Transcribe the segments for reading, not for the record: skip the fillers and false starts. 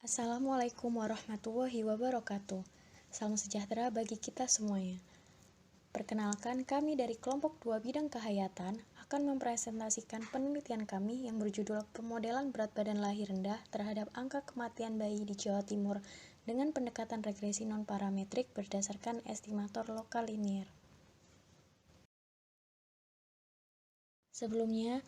Assalamualaikum warahmatullahi wabarakatuh. Salam sejahtera bagi kita semuanya. Perkenalkan, kami dari kelompok 2 bidang kehayatan akan mempresentasikan penelitian kami yang berjudul Pemodelan Berat Badan Lahir Rendah terhadap Angka Kematian Bayi di Jawa Timur dengan pendekatan regresi non-parametrik berdasarkan estimator lokal linier. Sebelumnya,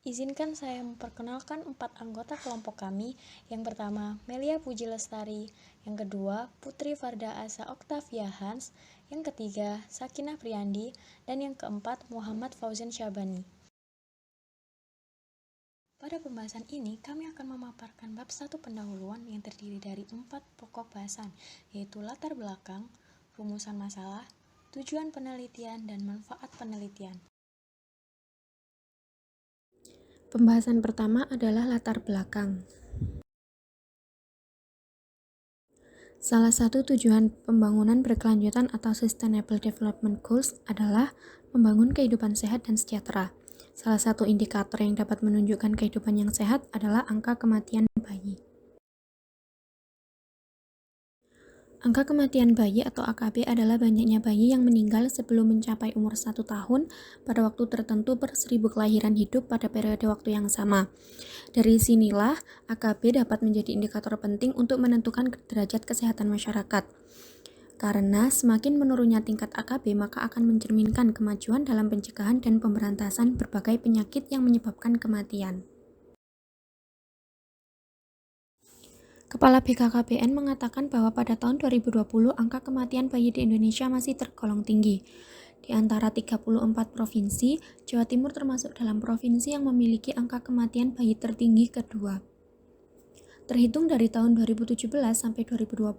izinkan saya memperkenalkan 4 anggota kelompok kami. Yang pertama, Melia Puji Lestari. Yang kedua, Putri Farda Asa Oktavia Hans. Yang ketiga, Sakinah Priyandi. Dan yang keempat, Muhammad Fauzan Syabani. Pada pembahasan ini, kami akan memaparkan bab 1 pendahuluan yang terdiri dari 4 pokok bahasan, yaitu latar belakang, rumusan masalah, tujuan penelitian, dan manfaat penelitian. Pembahasan pertama adalah latar belakang. Salah satu tujuan pembangunan berkelanjutan atau Sustainable Development Goals adalah membangun kehidupan sehat dan sejahtera. Salah satu indikator yang dapat menunjukkan kehidupan yang sehat adalah angka kematian bayi. Angka kematian bayi atau AKB adalah banyaknya bayi yang meninggal sebelum mencapai umur 1 tahun pada waktu tertentu per 1000 kelahiran hidup pada periode waktu yang sama. Dari sinilah, AKB dapat menjadi indikator penting untuk menentukan derajat kesehatan masyarakat. Karena semakin menurunnya tingkat AKB, maka akan mencerminkan kemajuan dalam pencegahan dan pemberantasan berbagai penyakit yang menyebabkan kematian. Kepala BKKBN mengatakan bahwa pada tahun 2020 angka kematian bayi di Indonesia masih tergolong tinggi. Di antara 34 provinsi, Jawa Timur termasuk dalam provinsi yang memiliki angka kematian bayi tertinggi kedua. Terhitung dari tahun 2017 sampai 2020,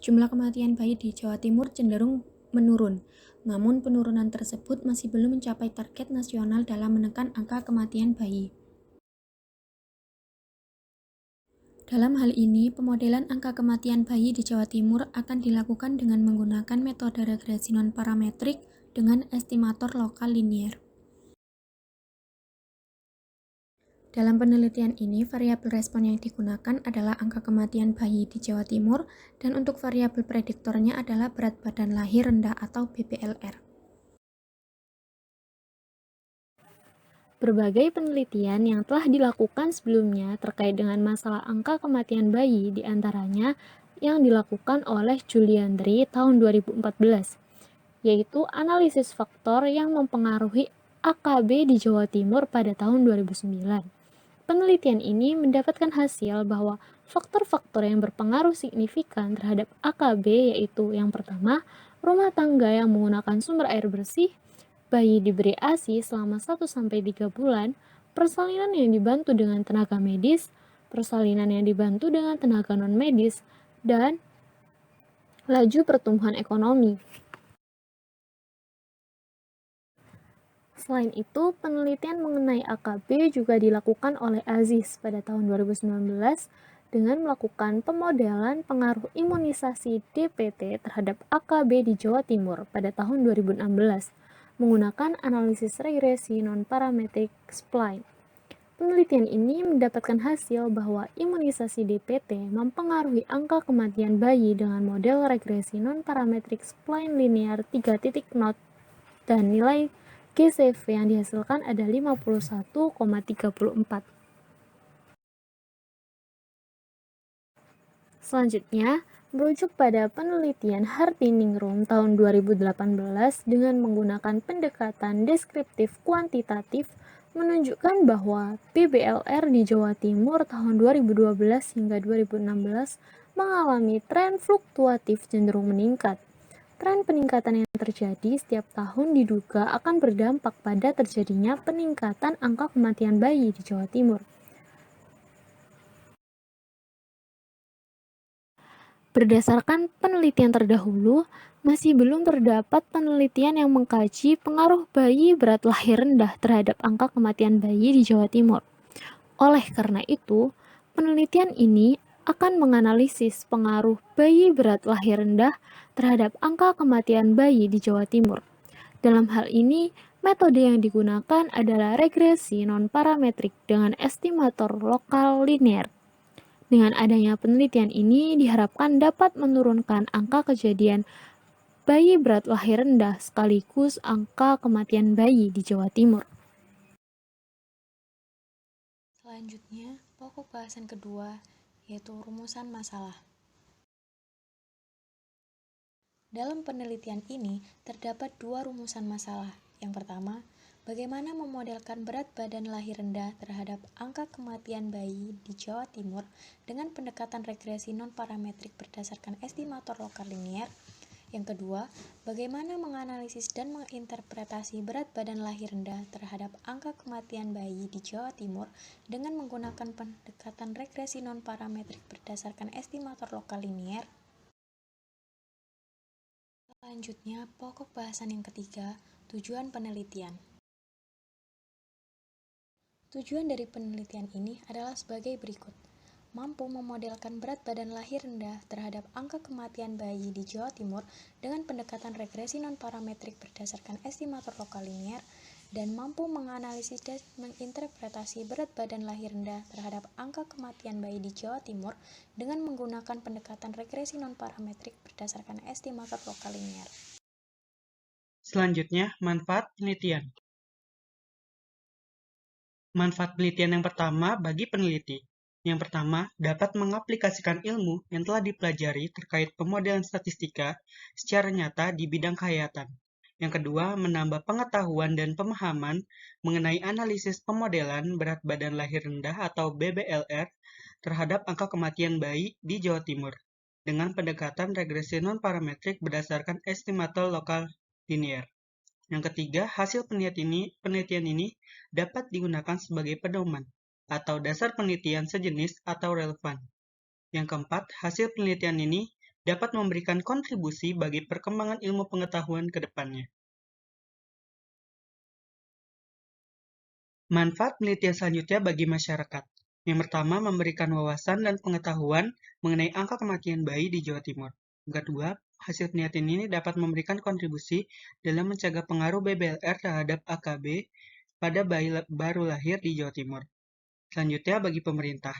jumlah kematian bayi di Jawa Timur cenderung menurun. Namun penurunan tersebut masih belum mencapai target nasional dalam menekan angka kematian bayi. Dalam hal ini, pemodelan angka kematian bayi di Jawa Timur akan dilakukan dengan menggunakan metode regresi non-parametrik dengan estimator lokal linier. Dalam penelitian ini, variabel respon yang digunakan adalah angka kematian bayi di Jawa Timur dan untuk variabel prediktornya adalah berat badan lahir rendah atau BBLR. Berbagai penelitian yang telah dilakukan sebelumnya terkait dengan masalah angka kematian bayi diantaranya yang dilakukan oleh Juliandri tahun 2014, yaitu analisis faktor yang mempengaruhi AKB di Jawa Timur pada tahun 2009. Penelitian ini mendapatkan hasil bahwa faktor-faktor yang berpengaruh signifikan terhadap AKB yaitu yang pertama, rumah tangga yang menggunakan sumber air bersih, bayi diberi ASI selama 1-3 bulan, persalinan yang dibantu dengan tenaga medis, persalinan yang dibantu dengan tenaga non-medis, dan laju pertumbuhan ekonomi. Selain itu, penelitian mengenai AKB juga dilakukan oleh Aziz pada tahun 2019 dengan melakukan pemodelan pengaruh imunisasi DPT terhadap AKB di Jawa Timur pada tahun 2016 menggunakan analisis regresi non-parametric spline. Penelitian ini mendapatkan hasil bahwa imunisasi DPT mempengaruhi angka kematian bayi dengan model regresi non-parametric spline linear 3.0 dan nilai GCV yang dihasilkan ada 51,34. Selanjutnya, merujuk pada penelitian Hartiningrum tahun 2018 dengan menggunakan pendekatan deskriptif kuantitatif menunjukkan bahwa BBLR di Jawa Timur tahun 2012 hingga 2016 mengalami tren fluktuatif cenderung meningkat. Tren peningkatan yang terjadi setiap tahun diduga akan berdampak pada terjadinya peningkatan angka kematian bayi di Jawa Timur. Berdasarkan penelitian terdahulu, masih belum terdapat penelitian yang mengkaji pengaruh bayi berat lahir rendah terhadap angka kematian bayi di Jawa Timur. Oleh karena itu, penelitian ini akan menganalisis pengaruh bayi berat lahir rendah terhadap angka kematian bayi di Jawa Timur. Dalam hal ini, metode yang digunakan adalah regresi non-parametrik dengan estimator lokal linier. Dengan adanya penelitian ini diharapkan dapat menurunkan angka kejadian bayi berat lahir rendah sekaligus angka kematian bayi di Jawa Timur. Selanjutnya, pokok bahasan kedua yaitu rumusan masalah. Dalam penelitian ini terdapat dua rumusan masalah. Yang pertama, bagaimana memodelkan berat badan lahir rendah terhadap angka kematian bayi di Jawa Timur dengan pendekatan regresi non-parametrik berdasarkan estimator lokal linier. Yang kedua, bagaimana menganalisis dan menginterpretasi berat badan lahir rendah terhadap angka kematian bayi di Jawa Timur dengan menggunakan pendekatan regresi non-parametrik berdasarkan estimator lokal linier. Selanjutnya, pokok bahasan yang ketiga, tujuan penelitian. Tujuan dari penelitian ini adalah sebagai berikut. Mampu memodelkan berat badan lahir rendah terhadap angka kematian bayi di Jawa Timur dengan pendekatan regresi non-parametrik berdasarkan estimator lokal linier, dan mampu menganalisis dan menginterpretasi berat badan lahir rendah terhadap angka kematian bayi di Jawa Timur dengan menggunakan pendekatan regresi non-parametrik berdasarkan estimator lokal linier. Selanjutnya, manfaat penelitian. Manfaat penelitian yang pertama bagi peneliti. Yang pertama, dapat mengaplikasikan ilmu yang telah dipelajari terkait pemodelan statistika secara nyata di bidang kehayatan. Yang kedua, menambah pengetahuan dan pemahaman mengenai analisis pemodelan berat badan lahir rendah atau BBLR terhadap angka kematian bayi di Jawa Timur dengan pendekatan regresi non-parametrik berdasarkan estimator lokal linier. Yang ketiga, hasil penelitian ini dapat digunakan sebagai pedoman atau dasar penelitian sejenis atau relevan. Yang keempat, hasil penelitian ini dapat memberikan kontribusi bagi perkembangan ilmu pengetahuan ke depannya. Manfaat penelitian selanjutnya bagi masyarakat. Yang pertama, memberikan wawasan dan pengetahuan mengenai angka kematian bayi di Jawa Timur. Yang kedua, hasil penelitian ini dapat memberikan kontribusi dalam mencegah pengaruh BBLR terhadap AKB pada bayi baru lahir di Jawa Timur. Selanjutnya, bagi pemerintah.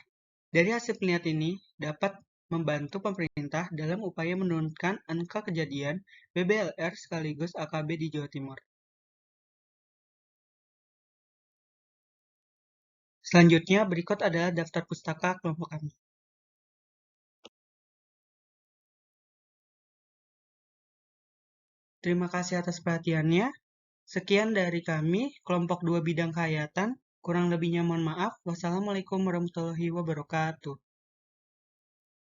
Dari hasil penelitian ini dapat membantu pemerintah dalam upaya menurunkan angka kejadian BBLR sekaligus AKB di Jawa Timur. Selanjutnya, berikut adalah daftar pustaka kelompok kami. Terima kasih atas perhatiannya. Sekian dari kami, kelompok 2 bidang kehayatan. Kurang lebihnya mohon maaf. Wassalamualaikum warahmatullahi wabarakatuh.